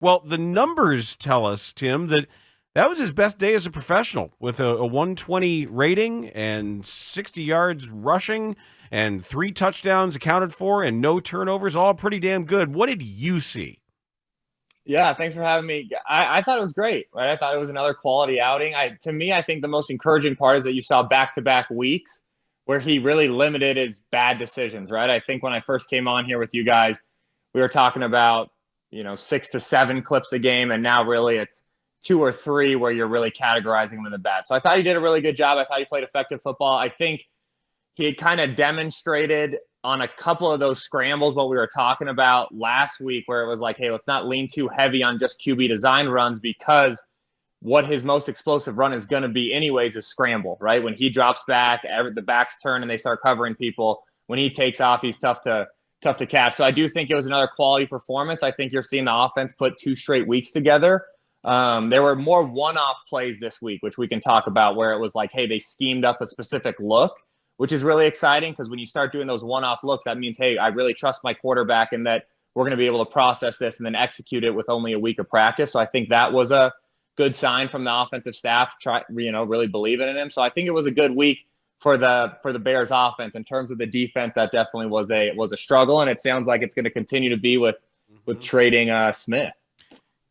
Well, the numbers tell us, Tim, that was his best day as a professional with a 120 rating and 60 yards rushing and 3 touchdowns accounted for and no turnovers, all pretty damn good. What did you see? Yeah, thanks for having me. I thought it was great, right? I thought it was another quality outing. To me, I think the most encouraging part is that you saw back-to-back weeks where he really limited his bad decisions, right? I think when I first came on here with you guys, we were talking about, 6 to 7 clips a game, and now really it's 2 or 3 where you're really categorizing them in the bad. So I thought he did a really good job. I thought he played effective football. I think he had kind of demonstrated on a couple of those scrambles what we were talking about last week, where it was like, hey, let's not lean too heavy on just QB design runs, because what his most explosive run is going to be anyways is scramble, right? When he drops back, the backs turn and they start covering people. When he takes off, he's tough to catch. So I do think it was another quality performance. I think you're seeing the offense put 2 straight weeks together. There were more one-off plays this week, which we can talk about, where it was like, hey, they schemed up a specific look, which is really exciting, because when you start doing those one-off looks, that means, hey, I really trust my quarterback and that we're going to be able to process this and then execute it with only a week of practice. So I think that was a good sign from the offensive staff, really believing in him. So I think it was a good week for the Bears offense. In terms of the defense, that definitely was a struggle, and it sounds like it's going to continue to be with trading Smith.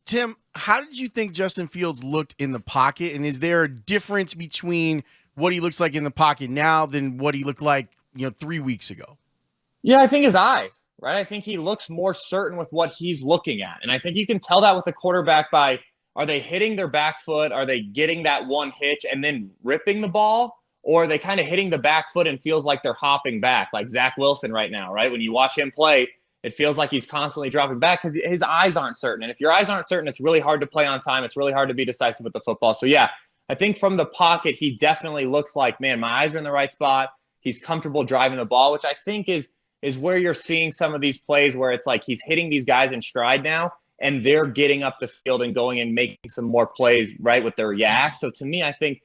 Tim, how did you think Justin Fields looked in the pocket, and is there a difference between what he looks like in the pocket now than what he looked like, 3 weeks ago? Yeah, I think his eyes, right? I think he looks more certain with what he's looking at. And I think you can tell that with the quarterback by, are they hitting their back foot? Are they getting that one hitch and then ripping the ball? Or are they kind of hitting the back foot and feels like they're hopping back, like Zach Wilson right now, right? When you watch him play, it feels like he's constantly dropping back because his eyes aren't certain. And if your eyes aren't certain, it's really hard to play on time. It's really hard to be decisive with the football. So, yeah, I think from the pocket, he definitely looks like, man, my eyes are in the right spot. He's comfortable driving the ball, which I think is where you're seeing some of these plays where it's like he's hitting these guys in stride now, and they're getting up the field and going and making some more plays, right, with their yak. So to me, I think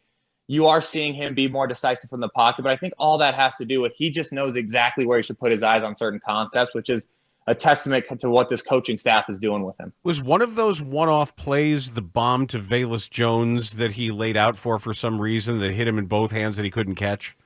you are seeing him be more decisive from the pocket, but I think all that has to do with he just knows exactly where he should put his eyes on certain concepts, which is a testament to what this coaching staff is doing with him. Was one of those one-off plays the bomb to Velus Jones that he laid out for some reason that hit him in both hands that he couldn't catch?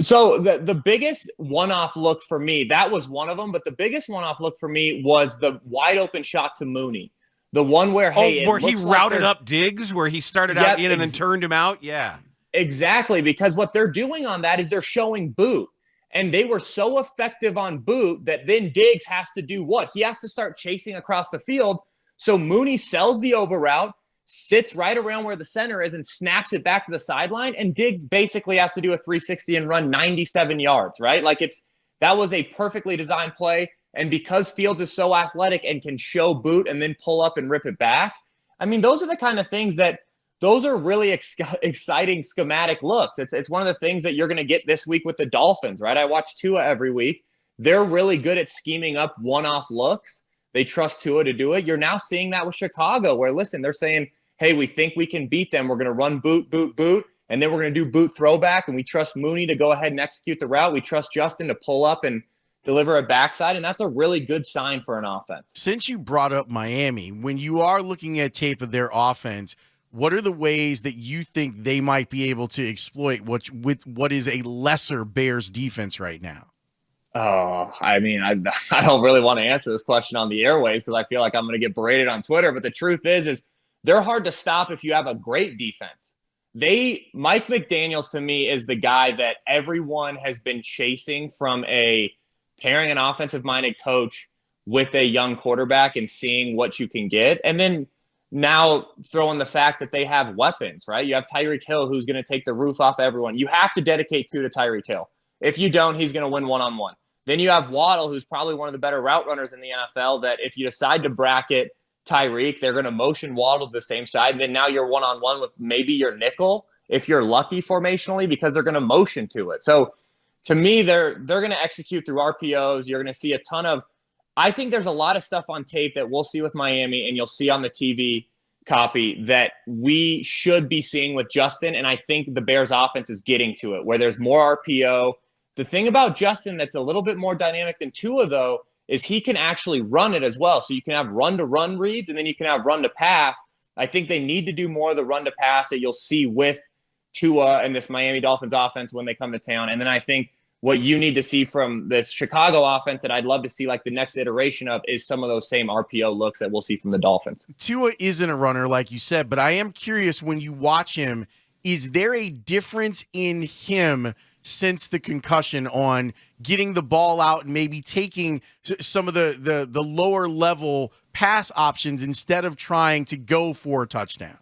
So the biggest one-off look for me, that was one of them, but the biggest one-off look for me was the wide-open shot to Mooney. The one where, hey, where he routed up Diggs, where he started out in and then turned him out? Yeah. Exactly, because what they're doing on that is they're showing boot. And they were so effective on boot that then Diggs has to do what? He has to start chasing across the field. So Mooney sells the over route, sits right around where the center is, and snaps it back to the sideline. And Diggs basically has to do a 360 and run 97 yards, right? Like that was a perfectly designed play. And because Fields is so athletic and can show boot and then pull up and rip it back, I mean, those are the kind of things those are really exciting schematic looks. It's one of the things that you're going to get this week with the Dolphins, right? I watch Tua every week. They're really good at scheming up one-off looks. They trust Tua to do it. You're now seeing that with Chicago where, listen, they're saying, hey, we think we can beat them. We're going to run boot, boot, boot, and then we're going to do boot throwback, and we trust Mooney to go ahead and execute the route. We trust Justin to pull up and deliver a backside, and that's a really good sign for an offense. Since you brought up Miami, when you are looking at tape of their offense, what are the ways that you think they might be able to exploit what is a lesser Bears defense right now? Oh, I mean, I don't really want to answer this question on the airways because I feel like I'm going to get berated on Twitter. But the truth is they're hard to stop if you have a great defense. Mike McDaniels, to me, is the guy that everyone has been chasing from pairing an offensive-minded coach with a young quarterback and seeing what you can get. And then now throw in the fact that they have weapons, right? You have Tyreek Hill, who's going to take the roof off everyone. You have to dedicate 2 to Tyreek Hill. If you don't, he's going to win one-on-one. Then you have Waddle, who's probably one of the better route runners in the NFL, that if you decide to bracket Tyreek, they're going to motion Waddle to the same side. Then now you're one-on-one with maybe your nickel, if you're lucky formationally, because they're going to motion to it. So to me, they're going to execute through RPOs. You're going to see a ton of I think there's a lot of stuff on tape that we'll see with Miami and you'll see on the TV copy that we should be seeing with Justin. And I think the Bears offense is getting to it where there's more RPO. The thing about Justin that's a little bit more dynamic than Tua, though, is he can actually run it as well. So you can have run-to-run reads, and then you can have run-to-pass. I think they need to do more of the run-to-pass that you'll see with Tua and this Miami Dolphins offense when they come to town. And then I think what you need to see from this Chicago offense that I'd love to see like the next iteration of is some of those same RPO looks that we'll see from the Dolphins. Tua isn't a runner, like you said, but I am curious when you watch him, is there a difference in him since the concussion on getting the ball out and maybe taking some of the lower level pass options instead of trying to go for a touchdown?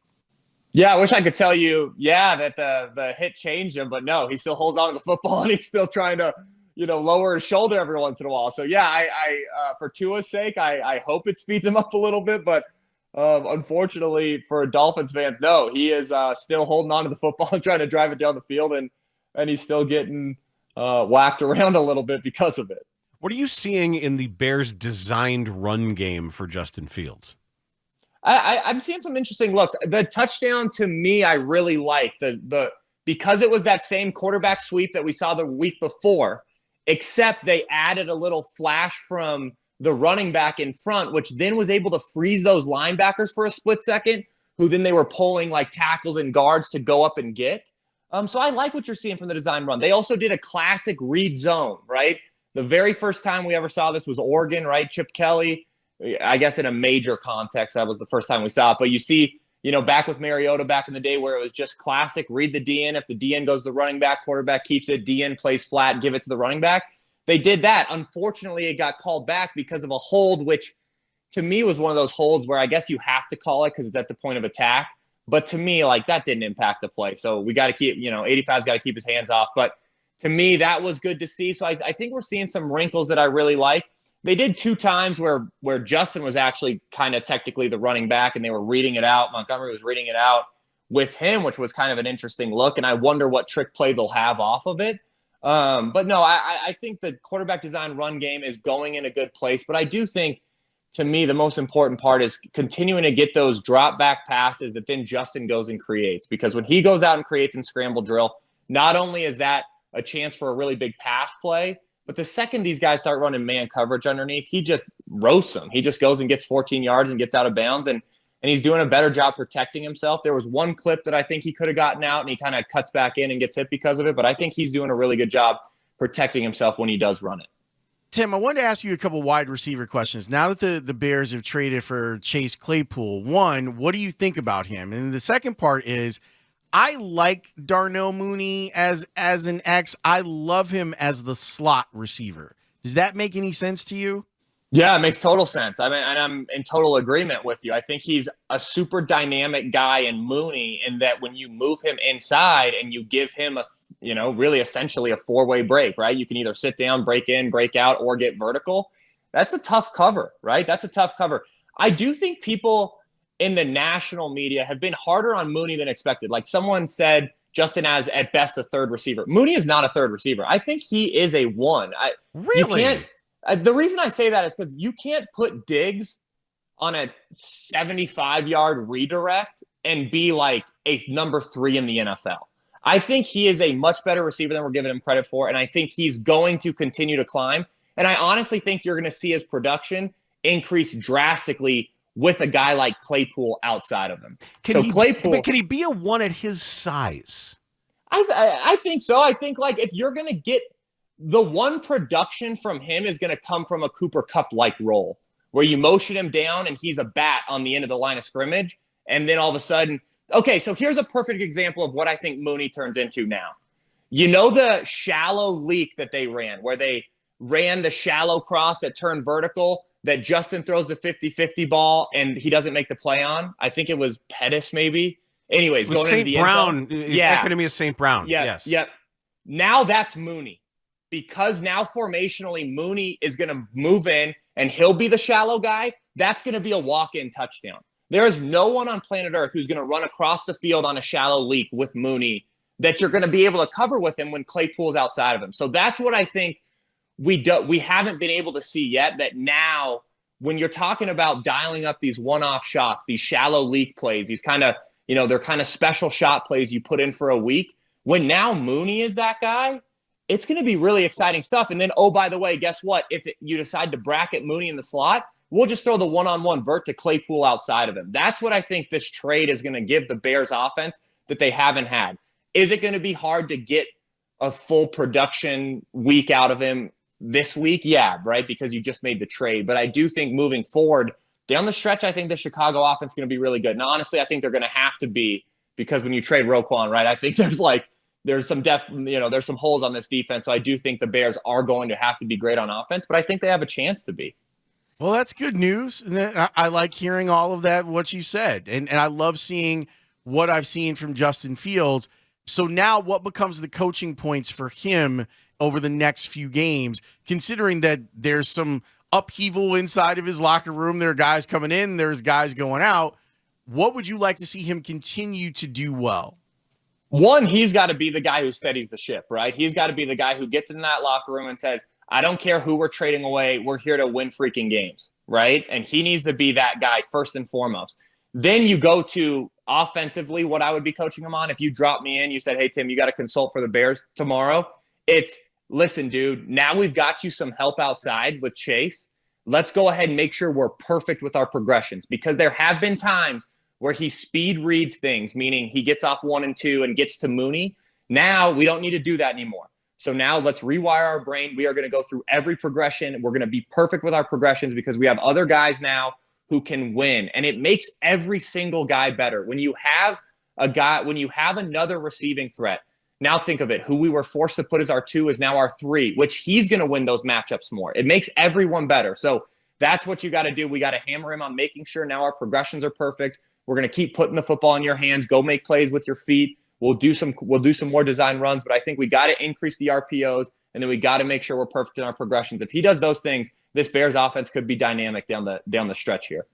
Yeah, I wish I could tell you, that the hit changed him, but no, he still holds on to the football and he's still trying to, lower his shoulder every once in a while. So yeah, I for Tua's sake, I hope it speeds him up a little bit, but unfortunately for Dolphins fans, no, he is still holding on to the football and trying to drive it down the field, and he's still getting whacked around a little bit because of it. What are you seeing in the Bears' designed run game for Justin Fields? I'm seeing some interesting looks. The touchdown to me, I really like because it was that same quarterback sweep that we saw the week before, except they added a little flash from the running back in front, which then was able to freeze those linebackers for a split second, who then they were pulling like tackles and guards to go up and get. So I like what you're seeing from the design run. They also did a classic read zone, right? The very first time we ever saw this was Oregon, right? Chip Kelly. I guess in a major context, that was the first time we saw it. But you see, back with Mariota back in the day where it was just classic, read the DN. If the DN goes to the running back, quarterback keeps it, DN plays flat, give it to the running back. They did that. Unfortunately, it got called back because of a hold, which to me was one of those holds where I guess you have to call it because it's at the point of attack. But to me, like that didn't impact the play. So we got to keep, 85's got to keep his hands off. But to me, that was good to see. So I think we're seeing some wrinkles that I really like. They did 2 times where Justin was actually kind of technically the running back and they were reading it out. Montgomery was reading it out with him, which was kind of an interesting look. And I wonder what trick play they'll have off of it. But no, I think the quarterback design run game is going in a good place. But I do think, to me, the most important part is continuing to get those drop back passes that then Justin goes and creates. Because when he goes out and creates in scramble drill, not only is that a chance for a really big pass play, but the second these guys start running man coverage underneath, he just roasts them. He just goes and gets 14 yards and gets out of bounds, and he's doing a better job protecting himself. There was one clip that I think he could have gotten out, and he kind of cuts back in and gets hit because of it, but I think he's doing a really good job protecting himself when he does run it. Tim, I wanted to ask you a couple wide receiver questions. Now that the Bears have traded for Chase Claypool, one, what do you think about him? And the second part is, I like Darnell Mooney as an X. I love him as the slot receiver. Does that make any sense to you? Yeah, it makes total sense. I mean, and I'm in total agreement with you. I think he's a super dynamic guy in Mooney, in that when you move him inside and you give him really essentially a 4-way break, right? You can either sit down, break in, break out, or get vertical. That's a tough cover, right? That's a tough cover. I do think people in the national media have been harder on Mooney than expected. Like someone said, Justin has at best a third receiver. Mooney is not a third receiver. I think he is a 1. Really? The reason I say that is because you can't put Diggs on a 75-yard redirect and be like a number 3 in the NFL. I think he is a much better receiver than we're giving him credit for, and I think he's going to continue to climb. And I honestly think you're going to see his production increase drastically with a guy like Claypool outside of him. Can he be a 1 at his size? I think so. I think like if you're going to get the 1 production from him is going to come from a Cooper Kupp-like role where you motion him down and he's a bat on the end of the line of scrimmage. And then all of a sudden, okay, so here's a perfect example of what I think Mooney turns into now. The shallow leak that they ran, where they ran the shallow cross that turned vertical, that Justin throws the 50-50 ball and he doesn't make the play on. I think it was Pettis maybe. Anyways, going into the end zone. Epitome of St. Brown. Yeah, Yes. Yep. Now that's Mooney. Because now formationally Mooney is going to move in and he'll be the shallow guy. That's going to be a walk-in touchdown. There is no one on planet Earth who's going to run across the field on a shallow leak with Mooney that you're going to be able to cover with him when Claypool's outside of him. So that's what I think we haven't been able to see yet, that now when you're talking about dialing up these one-off shots, these shallow leak plays, these kind of, they're kind of special shot plays you put in for a week, when now Mooney is that guy, it's going to be really exciting stuff. And then, oh, by the way, guess what? If you decide to bracket Mooney in the slot, we'll just throw the one-on-one vert to Claypool outside of him. That's what I think this trade is going to give the Bears offense that they haven't had. Is it going to be hard to get a full production week out of him this week? Yeah, right, because you just made the trade. But I do think moving forward, down the stretch, I think the Chicago offense is going to be really good. And honestly, I think they're going to have to be, because when you trade Roquan, right, I think there's some there's some holes on this defense. So I do think the Bears are going to have to be great on offense, but I think they have a chance to be. Well, that's good news. I like hearing all of that, what you said. And I love seeing what I've seen from Justin Fields. So now what becomes the coaching points for him over the next few games, considering that there's some upheaval inside of his locker room? There are guys coming in, there's guys going out. What would you like to see him continue to do well? One, he's got to be the guy who steadies the ship, right? He's got to be the guy who gets in that locker room and says, I don't care who we're trading away. We're here to win freaking games, right? And he needs to be that guy first and foremost. Then you go to offensively, what I would be coaching him on. If you drop me in, you said, hey, Tim, you got to consult for the Bears tomorrow. It's, listen, dude, now we've got you some help outside with Chase. Let's go ahead and make sure we're perfect with our progressions, because there have been times where he speed reads things, meaning he gets off 1 and 2 and gets to Mooney. Now we don't need to do that anymore. So now let's rewire our brain. We are going to go through every progression. We're going to be perfect with our progressions because we have other guys now who can win. And it makes every single guy better. When you have another receiving threat, now think of it. Who we were forced to put as our 2 is now our 3, which he's going to win those matchups more. It makes everyone better. So that's what you got to do. We got to hammer him on making sure now our progressions are perfect. We're going to keep putting the football in your hands. Go make plays with your feet. We'll do some more design runs, but I think we got to increase the RPOs, and then we got to make sure we're perfect in our progressions. If he does those things, this Bears offense could be dynamic down the stretch here.